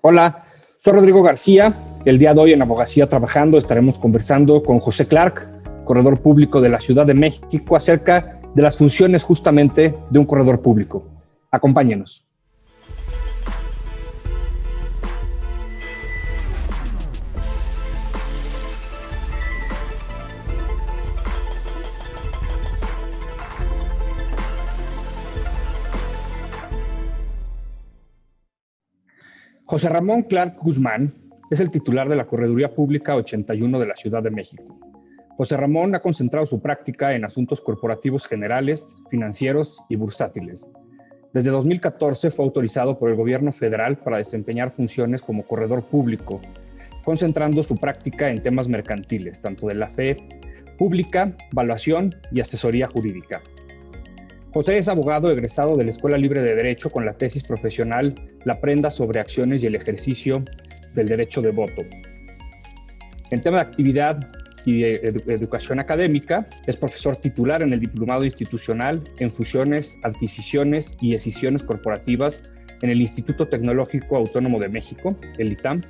Hola, soy Rodrigo García. El día de hoy en Abogacía Trabajando estaremos conversando con José Clark, corredor público de la Ciudad de México, acerca de las funciones justamente de un corredor público. Acompáñenos. José Ramón Clark Guzmán es el titular de la Correduría Pública 81 de la Ciudad de México. José Ramón ha concentrado su práctica en asuntos corporativos generales, financieros y bursátiles. Desde 2014 fue autorizado por el gobierno federal para desempeñar funciones como corredor público, concentrando su práctica en temas mercantiles, tanto de la fe pública, valuación y asesoría jurídica. José es abogado egresado de la Escuela Libre de Derecho con la tesis profesional La prenda sobre acciones y el ejercicio del derecho de voto. En tema de actividad y de educación académica, es profesor titular en el Diplomado Institucional en Fusiones, Adquisiciones y Escisiones Corporativas en el Instituto Tecnológico Autónomo de México, el ITAM,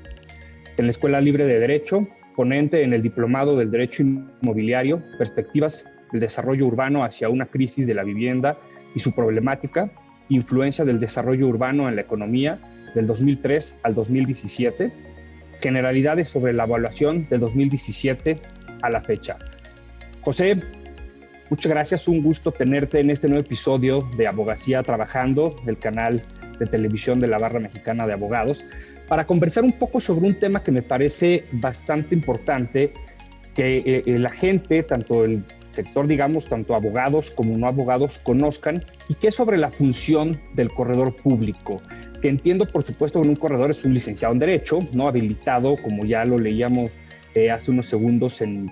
en la Escuela Libre de Derecho, ponente en el Diplomado del Derecho Inmobiliario, Perspectivas del Desarrollo Urbano hacia una crisis de la vivienda y su problemática, influencia del desarrollo urbano en la economía del 2003 al 2017, generalidades sobre la evaluación del 2017 a la fecha. José, muchas gracias, un gusto tenerte en este nuevo episodio de Abogacía Trabajando, del canal de televisión de la Barra Mexicana de Abogados, para conversar un poco sobre un tema que me parece bastante importante, que la gente, tanto el sector, digamos, tanto abogados como no abogados, conozcan, y que es sobre la función del corredor público, que entiendo, por supuesto, que un corredor es un licenciado en Derecho, no habilitado, como ya lo leíamos hace unos segundos en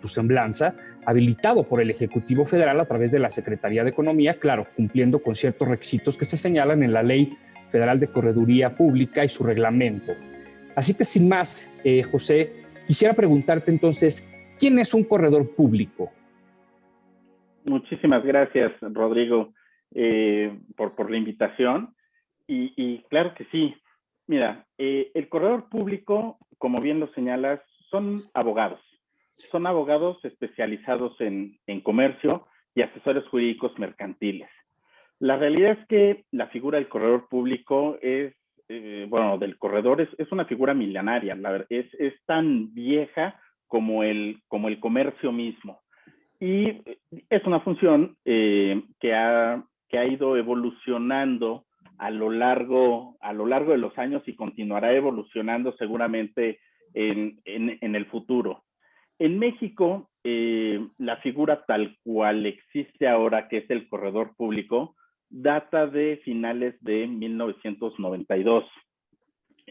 tu semblanza, habilitado por el Ejecutivo Federal a través de la Secretaría de Economía, claro, cumpliendo con ciertos requisitos que se señalan en la Ley Federal de Correduría Pública y su reglamento. Así que sin más, José, quisiera preguntarte entonces, ¿quién es un corredor público? Muchísimas gracias, Rodrigo, por la invitación. Y claro que sí. Mira, el corredor público, como bien lo señalas, son abogados. Son abogados especializados en comercio y asesores jurídicos mercantiles. La realidad es que la figura del corredor público es, del corredor es una figura milenaria. Es tan vieja como el comercio mismo. Y es una función que ha ido evolucionando a lo largo de los años y continuará evolucionando seguramente en el futuro. En México, la figura tal cual existe ahora, que es el corredor público, data de finales de 1992.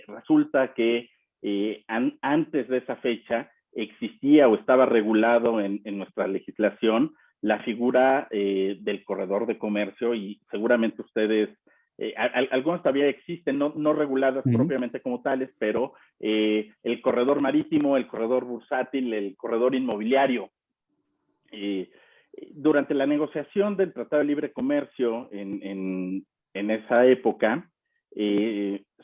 Resulta que antes de esa fecha existía o estaba regulado en nuestra legislación la figura del corredor de comercio, y seguramente ustedes, algunas todavía existen, no reguladas propiamente como tales, pero el corredor marítimo, el corredor bursátil, el corredor inmobiliario. Durante la negociación del Tratado de Libre Comercio en esa época,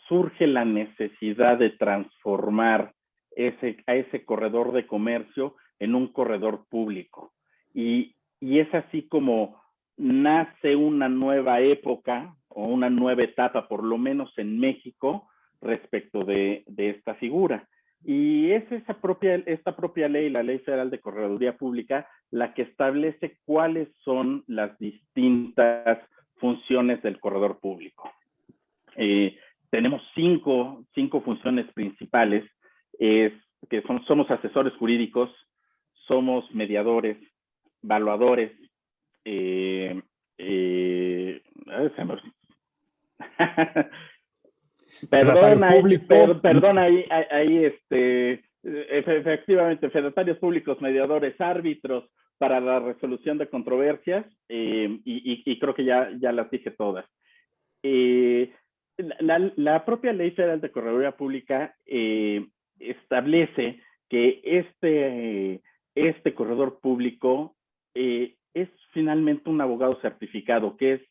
surge la necesidad de transformar a ese corredor de comercio en un corredor público. Y es así como nace una nueva época o una nueva etapa, por lo menos en México, respecto de esta figura. Y es esta propia ley, la Ley Federal de Correduría Pública, la que establece cuáles son las distintas funciones del corredor público. Tenemos cinco funciones principales, que somos asesores jurídicos, somos mediadores, evaluadores, Perdón, ahí efectivamente, fedatarios públicos, mediadores, árbitros para la resolución de controversias, y creo que ya las dije todas. La propia Ley Federal de Correduría Pública establece que este corredor público es finalmente un abogado certificado, que es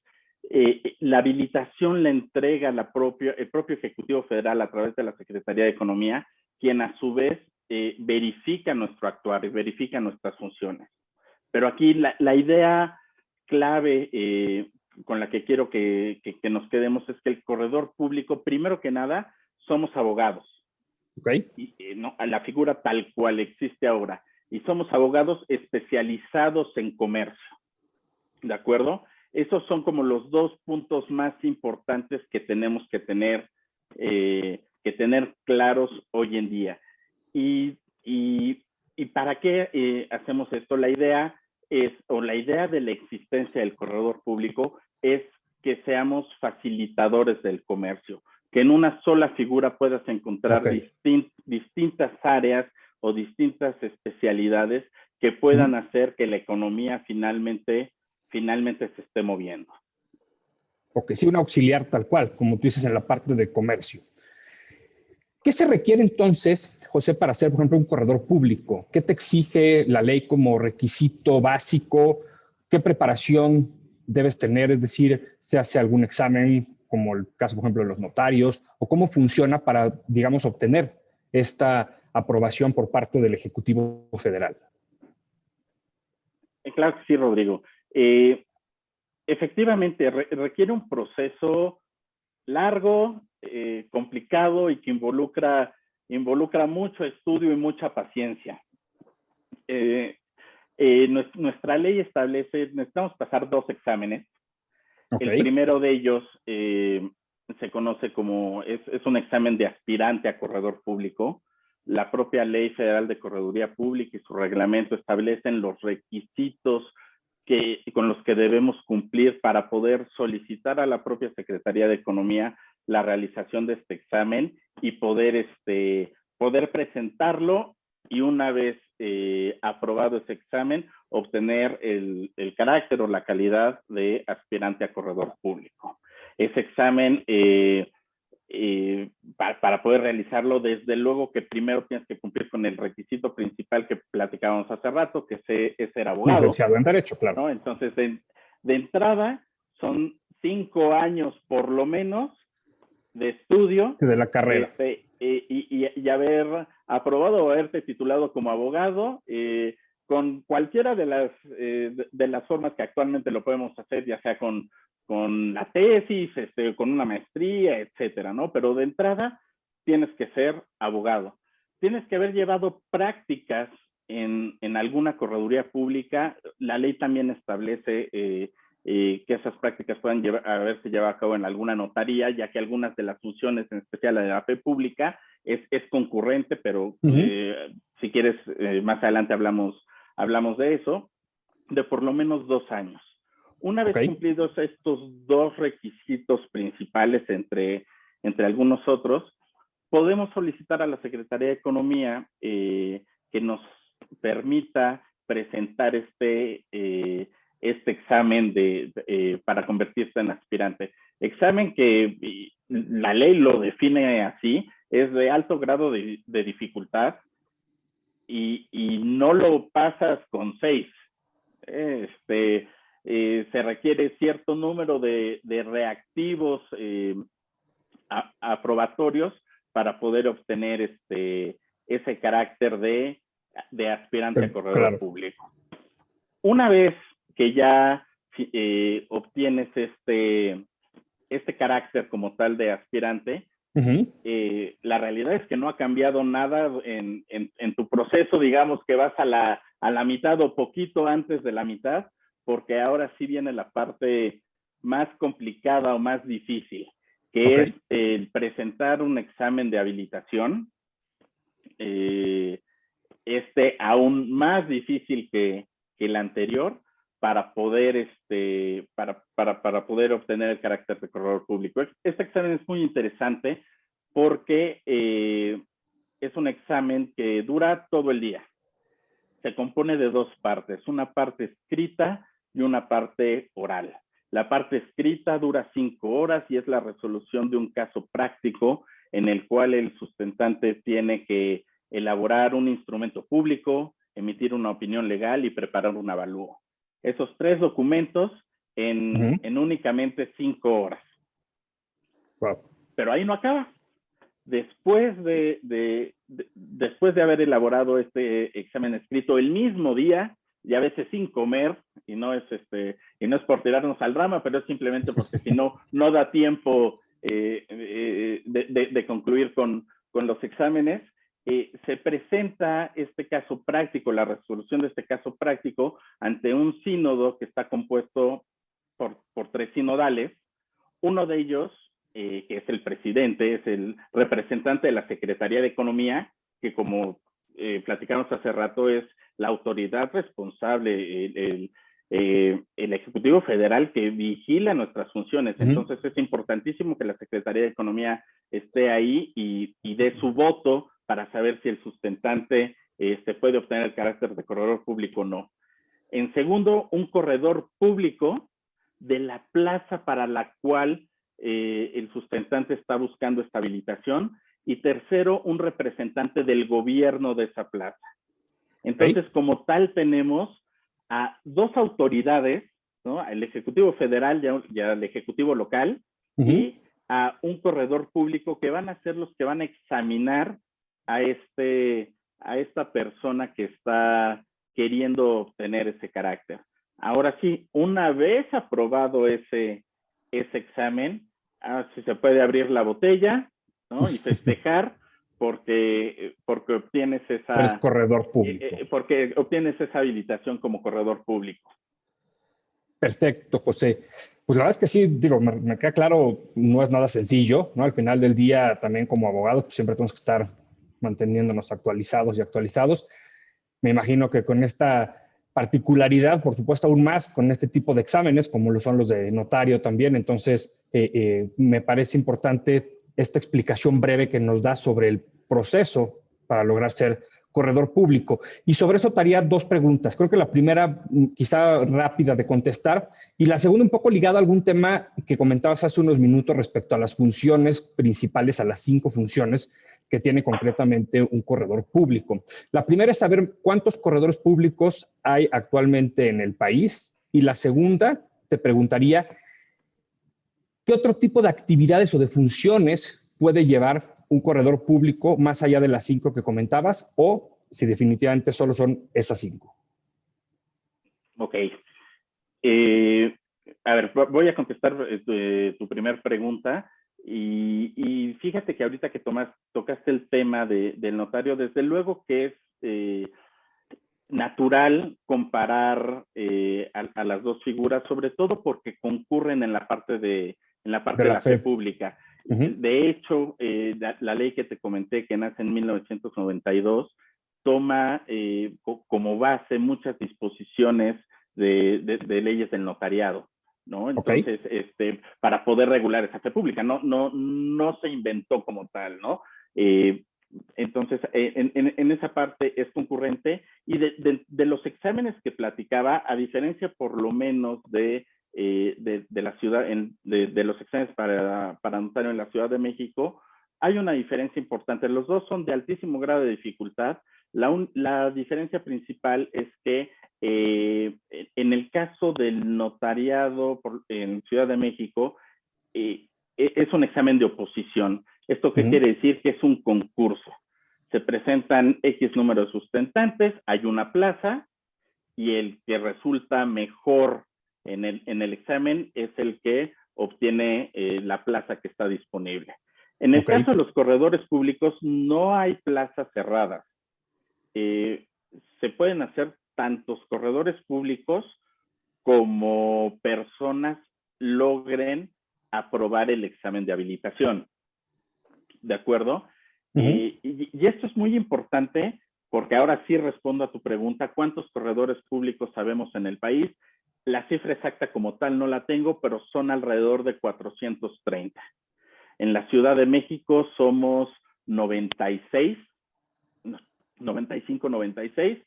La habilitación la entrega el propio Ejecutivo Federal a través de la Secretaría de Economía, quien a su vez verifica nuestro actuar y verifica nuestras funciones. Pero aquí la idea clave con la que quiero que nos quedemos es que el corredor público, primero que nada, somos abogados. Okay. No, la figura tal cual existe ahora. Y somos abogados especializados en comercio. ¿De acuerdo? Esos son como los dos puntos más importantes que tenemos que tener claros hoy en día. ¿Y para qué hacemos esto? La idea de la existencia del corredor público es que seamos facilitadores del comercio, que en una sola figura puedas encontrar distintas áreas o distintas especialidades que puedan hacer que la economía finalmente se esté moviendo. Ok, sí, un auxiliar tal cual, como tú dices, en la parte de comercio. ¿Qué se requiere entonces, José, para ser, por ejemplo, un corredor público? ¿Qué te exige la ley como requisito básico? ¿Qué preparación debes tener? Es decir, ¿se hace algún examen, como el caso, por ejemplo, de los notarios? ¿O cómo funciona para, digamos, obtener esta aprobación por parte del Ejecutivo Federal? Claro que sí, Rodrigo. Efectivamente, requiere un proceso largo, complicado y que involucra mucho estudio y mucha paciencia. Nuestra ley establece, necesitamos pasar 2 exámenes. Okay. El primero de ellos se conoce como, es un examen de aspirante a corredor público. La propia Ley Federal de Correduría Pública y su reglamento establecen los requisitos con los que debemos cumplir para poder solicitar a la propia Secretaría de Economía la realización de este examen y poder presentarlo, y una vez aprobado ese examen, obtener el carácter o la calidad de aspirante a corredor público. Ese examen, para poder realizarlo, desde luego que primero tienes que cumplir con el requisito principal que platicábamos hace rato, que es ser abogado. Licenciado en Derecho, claro. ¿No? Entonces, de entrada, son 5 años por lo menos de estudio. De la carrera. Y haber aprobado o haberte titulado como abogado con cualquiera de las formas que actualmente lo podemos hacer, ya sea con la tesis, con una maestría, etcétera, ¿no? Pero de entrada tienes que ser abogado. Tienes que haber llevado prácticas en alguna correduría pública. La ley también establece que esas prácticas puedan haberse llevado a cabo en alguna notaría, ya que algunas de las funciones, en especial la de la fe pública, es concurrente, pero si quieres, más adelante hablamos de eso, de por lo menos 2 años. Una vez cumplidos estos 2 requisitos principales, entre algunos otros, podemos solicitar a la Secretaría de Economía que nos permita presentar este examen para convertirse en aspirante. Examen que la ley lo define así, es de alto grado de dificultad y no lo pasas con 6. Se requiere cierto número de reactivos aprobatorios para poder obtener ese carácter de aspirante a corredor público. Una vez que ya obtienes este carácter como tal de aspirante, la realidad es que no ha cambiado nada en tu proceso, digamos que vas a la mitad o poquito antes de la mitad, porque ahora sí viene la parte más complicada o más difícil, que es el presentar un examen de habilitación, aún más difícil que el anterior, para poder para poder obtener el carácter de corredor público. Este examen es muy interesante porque es un examen que dura todo el día. Se compone de 2 partes, una parte escrita y una parte oral. La parte escrita dura 5 horas y es la resolución de un caso práctico en el cual el sustentante tiene que elaborar un instrumento público, emitir una opinión legal y preparar un avalúo. Esos 3 documentos en únicamente 5 horas. Wow. Pero ahí no acaba. Después después de haber elaborado este examen escrito el mismo día, y a veces sin comer, y no es por tirarnos al drama, pero es simplemente porque si no, no da tiempo de concluir con los exámenes, se presenta este caso práctico, la resolución de este caso práctico, ante un sínodo que está compuesto por 3 sinodales. Uno de ellos, que es el presidente, es el representante de la Secretaría de Economía, que como platicamos hace rato, es la autoridad responsable, el Ejecutivo Federal que vigila nuestras funciones. Entonces es importantísimo que la Secretaría de Economía esté ahí y dé su voto para saber si el sustentante puede obtener el carácter de corredor público o no. En segundo, un corredor público de la plaza para la cual el sustentante está buscando esta habilitación. Y tercero, un representante del gobierno de esa plaza. Entonces, como tal, tenemos a 2 autoridades, ¿no? El Ejecutivo Federal y al Ejecutivo Local, y a un corredor público que van a ser los que van a examinar a esta persona que está queriendo obtener ese carácter. Ahora sí, una vez aprobado ese examen, si se puede abrir la botella, ¿no? Y festejar porque obtienes Eres corredor público. porque obtienes esa habilitación como corredor público. Perfecto, José. Pues la verdad es que sí, digo, me queda claro, no es nada sencillo, ¿no? Al final del día, también como abogados, pues siempre tenemos que estar manteniéndonos actualizados y actualizados. Me imagino que con esta particularidad, por supuesto, aún más con este tipo de exámenes, como lo son los de notario también. Entonces, me parece importante esta explicación breve que nos da sobre el proceso para lograr ser corredor público. Y sobre eso te haría 2 preguntas. Creo que la primera, quizá rápida de contestar, y la segunda un poco ligada a algún tema que comentabas hace unos minutos respecto a las funciones principales, a las 5 funciones que tiene concretamente un corredor público. La primera es saber cuántos corredores públicos hay actualmente en el país, y la segunda te preguntaría qué otro tipo de actividades o de funciones puede llevar un corredor público más allá de las 5 que comentabas, o si definitivamente solo son esas 5. Ok. A ver, voy a contestar tu primer pregunta. Y fíjate que ahorita que tocaste el tema del notario, desde luego que es natural comparar a las 2 figuras, sobre todo porque concurren en la parte de la fe pública. De hecho, la ley que te comenté, que nace en 1992, toma como base muchas disposiciones de leyes del notariado, ¿no? Entonces, para poder regular esa fe pública, no se inventó como tal, ¿no? Entonces, en esa parte es concurrente. Y de los exámenes que platicaba, a diferencia por lo menos de la ciudad, de los exámenes para notario en la Ciudad de México, hay una diferencia importante. Los 2 son de altísimo grado de dificultad. La diferencia principal es que en el caso del notariado en Ciudad de México, es un examen de oposición. ¿Esto qué quiere decir? Que es un concurso. Se presentan X número de sustentantes, hay una plaza, y el que resulta mejor en el examen es el que obtiene la plaza que está disponible. En el caso de los corredores públicos, no hay plazas cerradas. Se pueden hacer tantos corredores públicos como personas logren aprobar el examen de habilitación. ¿De acuerdo? Y esto es muy importante porque ahora sí respondo a tu pregunta, ¿cuántos corredores públicos sabemos en el país? La cifra exacta como tal no la tengo, pero son alrededor de 430. En la Ciudad de México somos 96, 95, 96.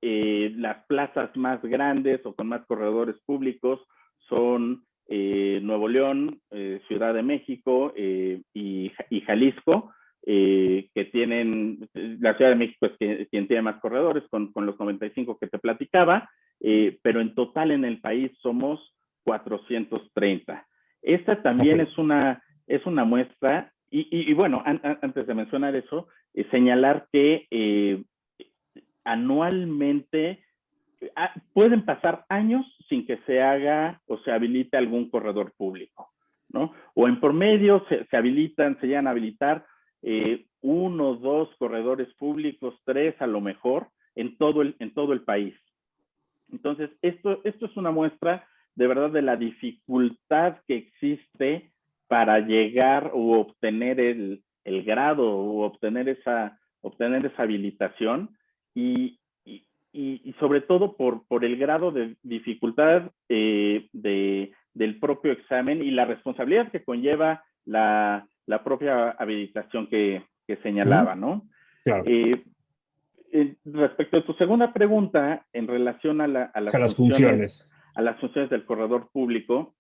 Las plazas más grandes o con más corredores públicos son Nuevo León, Ciudad de México y Jalisco, que tienen, la Ciudad de México es quien tiene más corredores con los 95 que te platicaba, pero en total en el país somos 430. Esta también es una muestra, y bueno, antes de mencionar eso, señalar que anualmente pueden pasar años sin que se haga o se habilite algún corredor público, ¿no? O en promedio se habilitan, se llegan a habilitar 1 o 2 corredores públicos, 3 a lo mejor, en todo el país. Entonces, esto es una muestra de verdad de la dificultad que existe para llegar o obtener el grado o obtener esa habilitación y sobre todo por el grado de dificultad del propio examen y la responsabilidad que conlleva la propia habilitación que señalaba, ¿no? Claro. Respecto a tu segunda pregunta, en relación a las funciones del corredor público,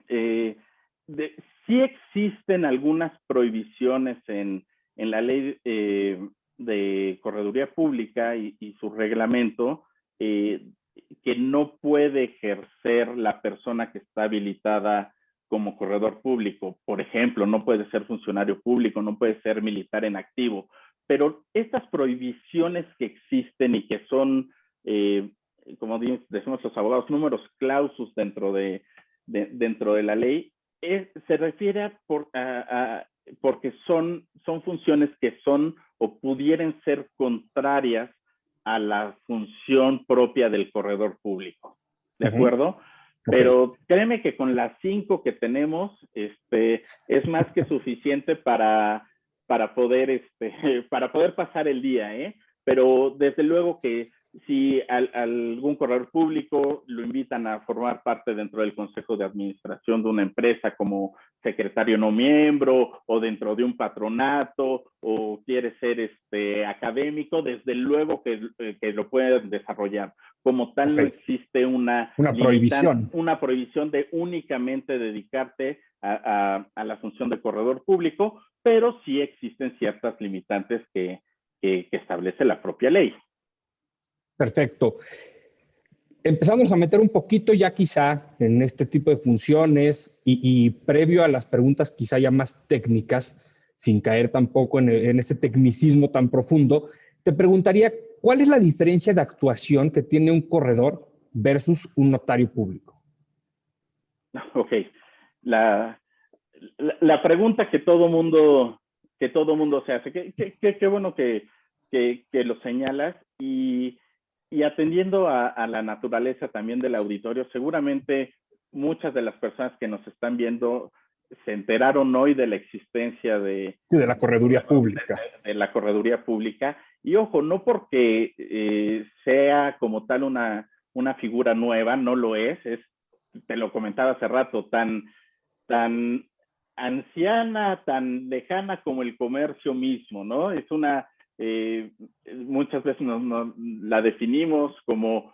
sí existen algunas prohibiciones en la ley de correduría pública y su reglamento que no puede ejercer la persona que está habilitada como corredor público. Por ejemplo, no puede ser funcionario público, no puede ser militar en activo. Pero estas prohibiciones que existen y que son, como decimos los abogados, números clausus dentro de la ley, se refiere porque son funciones que son o pudieran ser contrarias a la función propia del corredor público. ¿De acuerdo? Pero créeme que con las 5 que tenemos, es más que suficiente para poder pasar el día, ¿eh? Pero desde luego que si algún corredor público lo invitan a formar parte dentro del consejo de administración de una empresa como secretario no miembro o dentro de un patronato o quiere ser académico, desde luego que lo pueden desarrollar. Como tal, no existe una prohibición de únicamente dedicarte a la función de corredor público, pero sí existen ciertas limitantes que establece la propia ley. Perfecto. Empezamos a meter un poquito ya quizá en este tipo de funciones y previo a las preguntas quizá ya más técnicas, sin caer tampoco en ese tecnicismo tan profundo, te preguntaría, ¿cuál es la diferencia de actuación que tiene un corredor versus un notario público? Ok. La pregunta que todo mundo se hace, qué bueno que lo señalas y atendiendo a la naturaleza también del auditorio, seguramente muchas de las personas que nos están viendo se enteraron hoy de la existencia de la correduría pública. De la correduría pública. Y ojo, no porque sea como tal una figura nueva, no lo es, te lo comentaba hace rato, tan anciana, tan lejana como el comercio mismo, ¿no? Es muchas veces la definimos como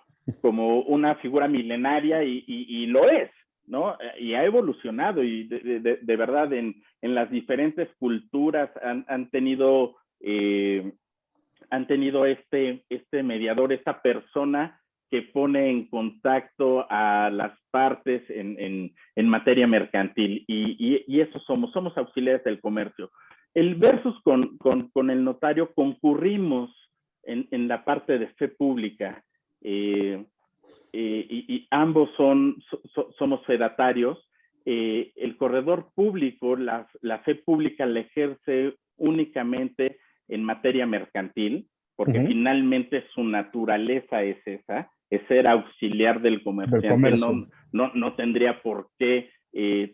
una figura milenaria y lo es, ¿no? Y ha evolucionado y de verdad en las diferentes culturas han tenido este mediador, esta persona que pone en contacto a las partes en materia mercantil y eso somos auxiliares del comercio. El versus con el notario concurrimos en la parte de fe pública y ambos somos fedatarios. El corredor público, la fe pública la ejerce únicamente en materia mercantil, porque finalmente su naturaleza es esa, es ser auxiliar del comerciante. No tendría por qué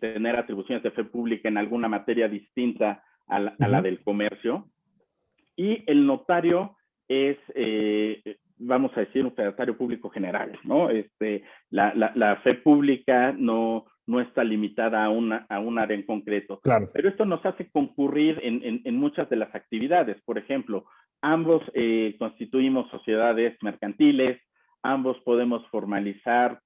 tener atribuciones de fe pública en alguna materia distinta a la del comercio. Y el notario es, vamos a decir, un fedatario público general, ¿no? La fe pública no está limitada a un área en concreto. Claro. Pero esto nos hace concurrir en muchas de las actividades. Por ejemplo, ambos constituimos sociedades mercantiles, ambos podemos formalizar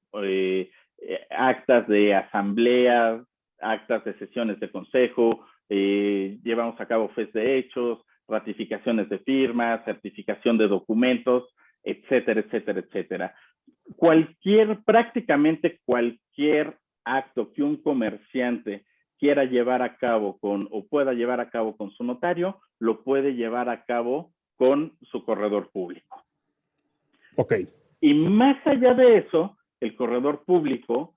actas de asamblea, actas de sesiones de consejo, llevamos a cabo fes de hechos, ratificaciones de firmas, certificación de documentos, etcétera, etcétera, etcétera. prácticamente cualquier acto que un comerciante quiera llevar a cabo o pueda llevar a cabo con su notario, lo puede llevar a cabo con su corredor público. Ok. Y más allá de eso, el corredor público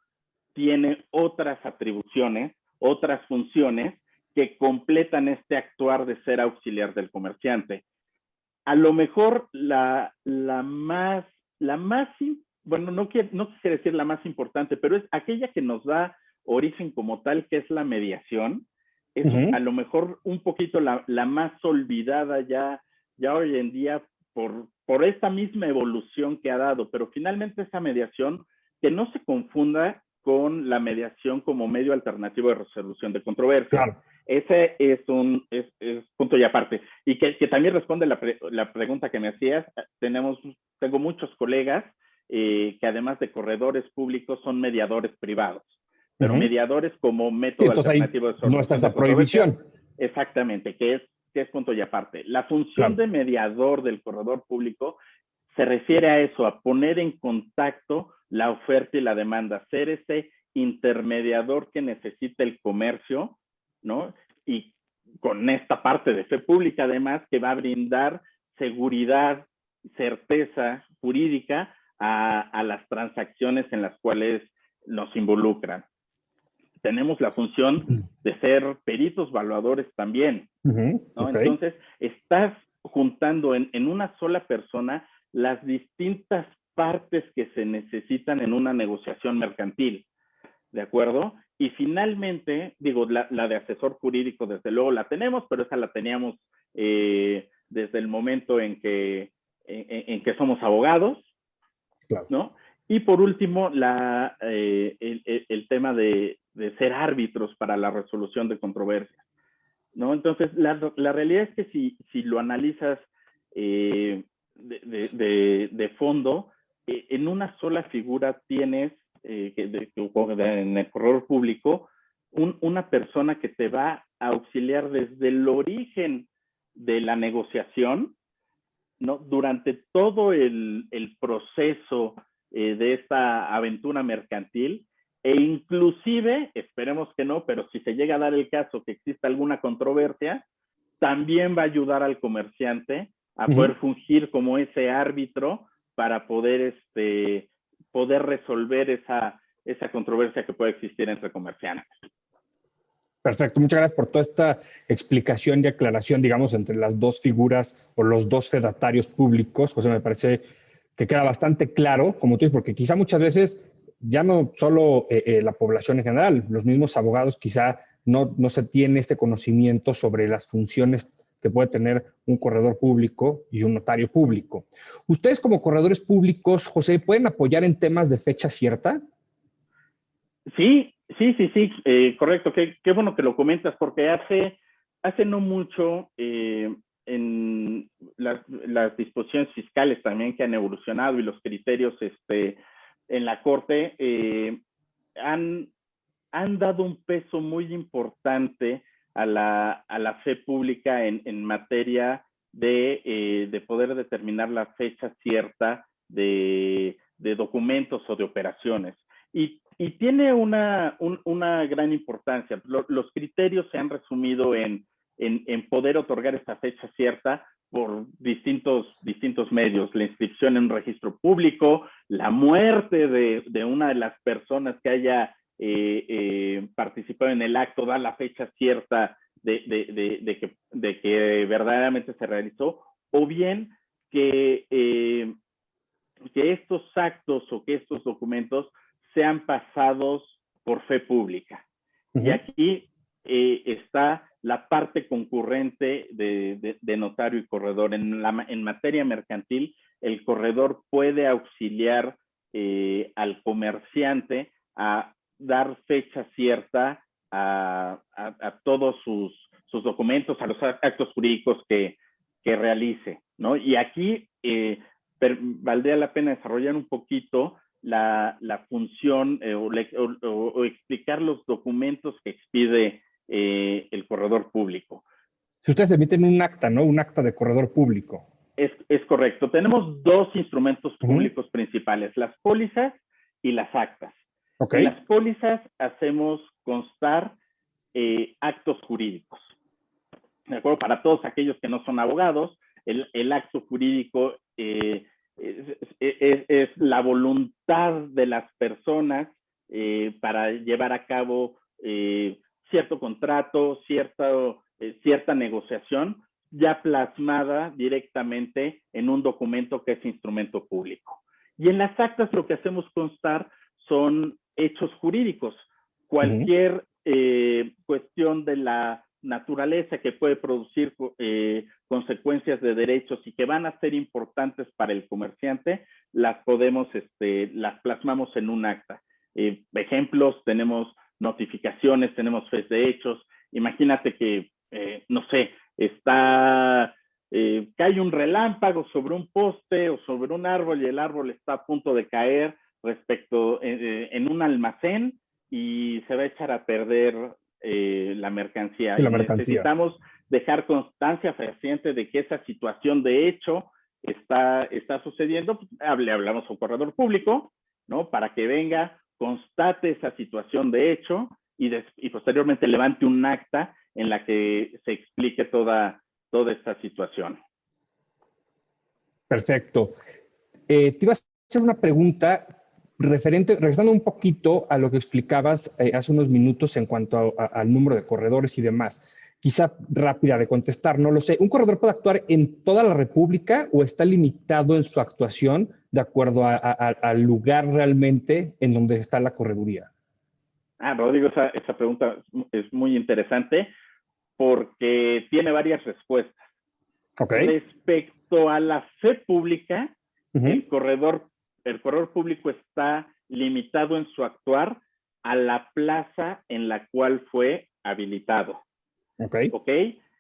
tiene otras atribuciones, otras funciones que completan este actuar de ser auxiliar del comerciante. A lo mejor bueno, no quisiera decir la más importante, pero es aquella que nos da origen como tal, que es la mediación. Es a lo mejor un poquito la más olvidada ya hoy en día por esta misma evolución que ha dado, pero finalmente esa mediación, que no se confunda con la mediación como medio alternativo de resolución de controversias. Claro. Ese es punto y aparte. Y que también responde la pregunta que me hacías. Tengo muchos colegas que además de corredores públicos son mediadores privados, pero mediadores como método alternativo de resolución no está esa de controversias. prohibición. Exactamente, que es punto y aparte. La función de mediador del corredor público se refiere a eso, a poner en contacto la oferta y la demanda, ser ese intermediador que necesita el comercio, ¿no? Y con esta parte de fe pública, además, que va a brindar seguridad, certeza jurídica a las transacciones en las cuales nos involucran. Tenemos la función de ser peritos valuadores también, ¿no? Entonces, estás juntando en una sola persona las distintas partes que se necesitan en una negociación mercantil, ¿de acuerdo? Y finalmente, digo, la de asesor jurídico, desde luego la tenemos, pero esa la teníamos desde el momento en que somos abogados, claro, ¿no? Y por último, el tema de ser árbitros para la resolución de controversias, ¿no? Entonces, la realidad es que si lo analizas de fondo, en una sola figura tienes, en el corredor público, una persona que te va a auxiliar desde el origen de la negociación, ¿no? Durante todo el proceso de esta aventura mercantil, e inclusive, esperemos que no, pero si se llega a dar el caso que exista alguna controversia, también va a ayudar al comerciante a poder fungir como ese árbitro para poder resolver esa controversia que puede existir entre comerciantes. Perfecto, muchas gracias por toda esta explicación y aclaración, digamos, entre las dos figuras o los dos fedatarios públicos. José, me parece que queda bastante claro, como tú dices, porque quizá muchas veces ya no solo la población en general, los mismos abogados quizá no se tiene este conocimiento sobre las funciones que puede tener un corredor público y un notario público. ¿Ustedes como corredores públicos, José, pueden apoyar en temas de fecha cierta? Sí, correcto. Qué bueno que lo comentas, porque hace no mucho en las disposiciones fiscales también que han evolucionado y los criterios en la Corte han dado un peso muy importante a la fe pública en materia de poder determinar la fecha cierta de documentos o de operaciones. Y tiene una gran importancia. Los criterios se han resumido en poder otorgar esta fecha cierta por distintos medios: la inscripción en un registro público, la muerte de una de las personas que haya participado en el acto, da la fecha cierta de que verdaderamente se realizó, o bien que estos actos o que estos documentos sean pasados por fe pública. Y aquí está la parte concurrente de notario y corredor. En materia mercantil, el corredor puede auxiliar al comerciante a dar fecha cierta a todos sus documentos, a los actos jurídicos que realice, ¿no? Y aquí valdría la pena desarrollar un poquito la función o explicar los documentos que expide el corredor público. Si ustedes emiten un acta, ¿no? Un acta de corredor público. Es correcto. Tenemos dos instrumentos públicos principales, las pólizas y las actas. Okay. En las pólizas hacemos constar actos jurídicos. ¿De acuerdo? Para todos aquellos que no son abogados, el acto jurídico es la voluntad de las personas para llevar a cabo cierto contrato, cierta negociación, ya plasmada directamente en un documento que es instrumento público. Y en las actas lo que hacemos constar son hechos jurídicos. Cualquier cuestión de la naturaleza que puede producir consecuencias de derechos y que van a ser importantes para el comerciante, las plasmamos en un acta. Ejemplos, tenemos notificaciones, tenemos fes de hechos. Imagínate que, no sé, cae un relámpago sobre un poste o sobre un árbol y el árbol está a punto de caer en un almacén y se va a echar a perder la mercancía. Sí, la y mercancía. Necesitamos dejar constancia fehaciente de que esa situación de hecho está sucediendo. Hablamos a un corredor público, ¿no? Para que venga, constate esa situación de hecho y posteriormente levante un acta en la que se explique toda esta situación. Perfecto. Te iba a hacer una pregunta regresando un poquito a lo que explicabas hace unos minutos en cuanto al número de corredores y demás. Quizá rápida de contestar, no lo sé. ¿Un corredor puede actuar en toda la República o está limitado en su actuación de acuerdo al lugar realmente en donde está la correduría? Rodrigo, esa pregunta es muy interesante porque tiene varias respuestas. Okay. Respecto a la fe pública, el corredor público está limitado en su actuar a la plaza en la cual fue habilitado. ¿Ok?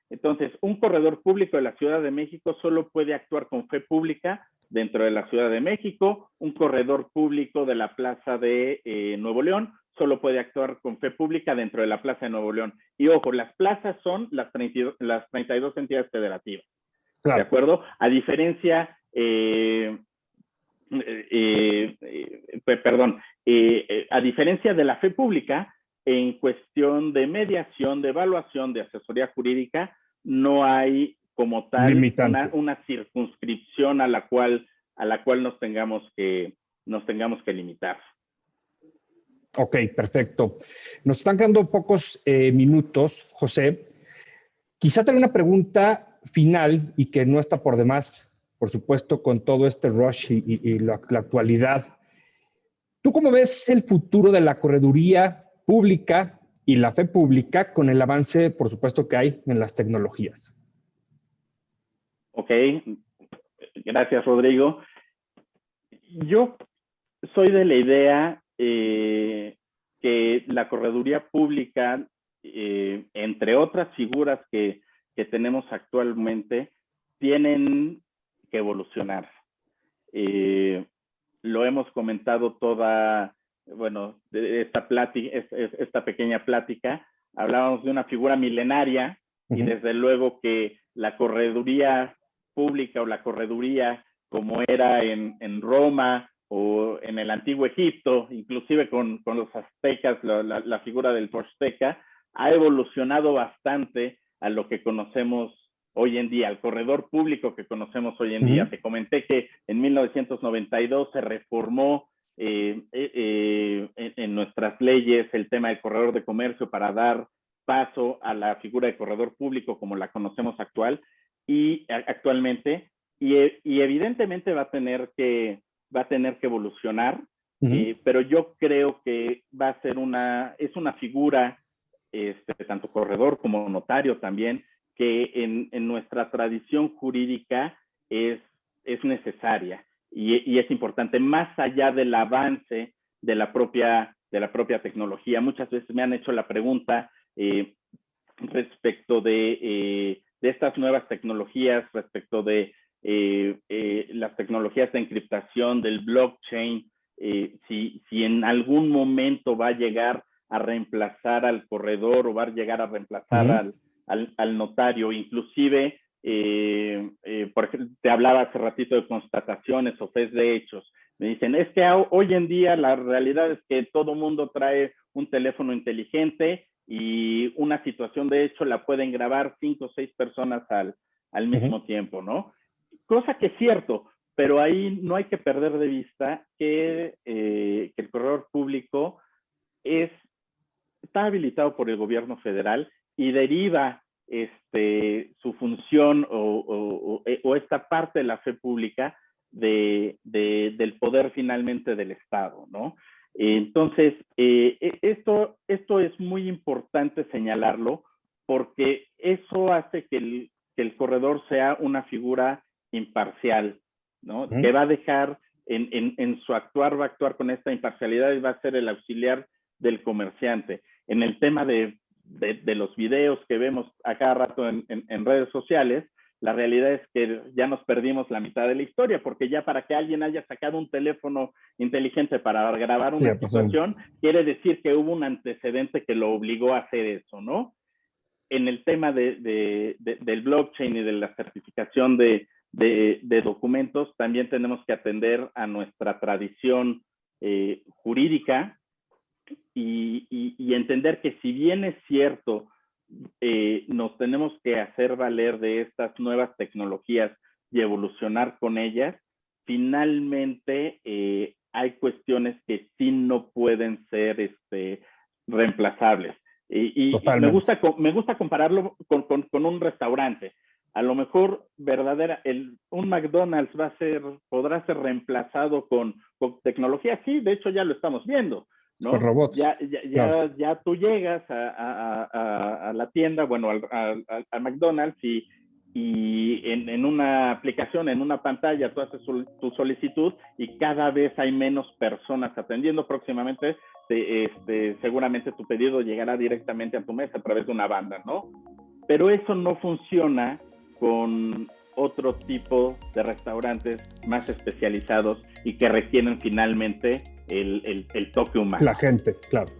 Entonces, un corredor público de la Ciudad de México solo puede actuar con fe pública dentro de la Ciudad de México. Un corredor público de la Plaza de Nuevo León solo puede actuar con fe pública dentro de la Plaza de Nuevo León. Y ojo, las plazas son las 32 entidades federativas. Claro. ¿De acuerdo? A diferencia, a diferencia de la fe pública, en cuestión de mediación, de evaluación, de asesoría jurídica, no hay como tal una circunscripción a la cual nos tengamos que limitar. Ok, perfecto. Nos están quedando pocos minutos, José. Quizá tener una pregunta final y que no está por demás, por supuesto, con todo este rush y la actualidad. ¿Tú cómo ves el futuro de la correduría pública y la fe pública con el avance, por supuesto, que hay en las tecnologías? Ok, gracias, Rodrigo. Yo soy de la idea que la correduría pública, entre otras figuras que tenemos actualmente, tienen que evolucionar. Lo hemos comentado esta pequeña plática. Hablábamos de una figura milenaria y desde luego que la correduría pública o la correduría como era en Roma o en el antiguo Egipto, inclusive con los aztecas, la figura del forsteca, ha evolucionado bastante a lo que conocemos hoy en día, al corredor público que conocemos hoy en día. Te comenté que en 1992 se reformó en nuestras leyes el tema del corredor de comercio para dar paso a la figura de corredor público como la conocemos actualmente, y evidentemente va a tener que evolucionar, pero yo creo que va a ser es una figura, tanto corredor como notario también, que en nuestra tradición jurídica es necesaria y es importante, más allá del avance de la propia tecnología. Muchas veces me han hecho la pregunta respecto de estas nuevas tecnologías, respecto de las tecnologías de encriptación, del blockchain, si en algún momento va a llegar a reemplazar al corredor o va a llegar a reemplazar al notario. Inclusive, por ejemplo, te hablaba hace ratito de constataciones o fes de hechos. Me dicen, es que hoy en día la realidad es que todo mundo trae un teléfono inteligente y una situación de hecho la pueden grabar 5 o 6 personas al mismo tiempo, ¿no? Cosa que es cierto, pero ahí no hay que perder de vista que el corredor público está habilitado por el gobierno federal y deriva su función o esta parte de la fe pública del poder finalmente del Estado, ¿no? Entonces, esto es muy importante señalarlo porque eso hace que el corredor sea una figura imparcial, ¿no? Que va a dejar en su actuar, va a actuar con esta imparcialidad y va a ser el auxiliar del comerciante. En el tema de los videos que vemos a cada rato en redes sociales, la realidad es que ya nos perdimos la mitad de la historia, porque ya para que alguien haya sacado un teléfono inteligente para grabar una situación, quiere decir que hubo un antecedente que lo obligó a hacer eso, ¿no? En el tema del blockchain y de la certificación de documentos, también tenemos que atender a nuestra tradición jurídica y entender que si bien es cierto, nos tenemos que hacer valer de estas nuevas tecnologías y evolucionar con ellas, finalmente hay cuestiones que sí no pueden ser reemplazables. Y me gusta compararlo con un restaurante. A lo mejor un McDonald's podrá ser reemplazado con tecnología. Sí, de hecho ya lo estamos viendo, ¿no? Con robots. Ya tú llegas a la tienda, bueno, al McDonald's y en una aplicación, en una pantalla, tú haces tu solicitud y cada vez hay menos personas atendiendo. Próximamente, seguramente tu pedido llegará directamente a tu mesa a través de una banda, ¿no? Pero eso no funciona con otro tipo de restaurantes más especializados y que requieren finalmente el toque humano. La gente, claro.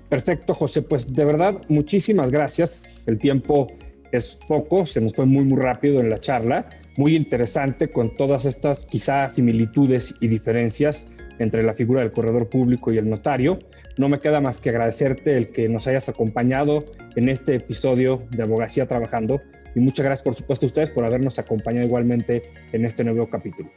Perfecto, José. Pues de verdad, muchísimas gracias. El tiempo es poco, se nos fue muy, muy rápido en la charla. Muy interesante con todas estas quizás similitudes y diferencias entre la figura del corredor público y el notario. No me queda más que agradecerte el que nos hayas acompañado en este episodio de Abogacía Trabajando y muchas gracias, por supuesto, a ustedes por habernos acompañado igualmente en este nuevo capítulo.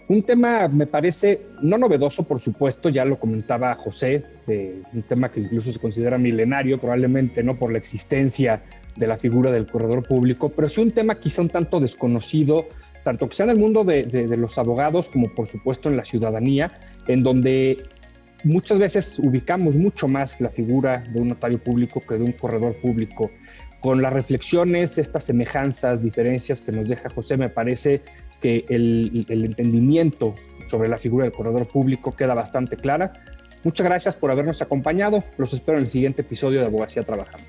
Un tema me parece no novedoso, por supuesto, ya lo comentaba José, un tema que incluso se considera milenario, probablemente no por la existencia de la figura del corredor público, pero sí un tema quizá un tanto desconocido, tanto que sea en el mundo de los abogados como por supuesto en la ciudadanía, en donde muchas veces ubicamos mucho más la figura de un notario público que de un corredor público. Con las reflexiones, estas semejanzas, diferencias que nos deja José, me parece que el entendimiento sobre la figura del corredor público queda bastante clara. Muchas gracias por habernos acompañado. Los espero en el siguiente episodio de Abogacía Trabajando.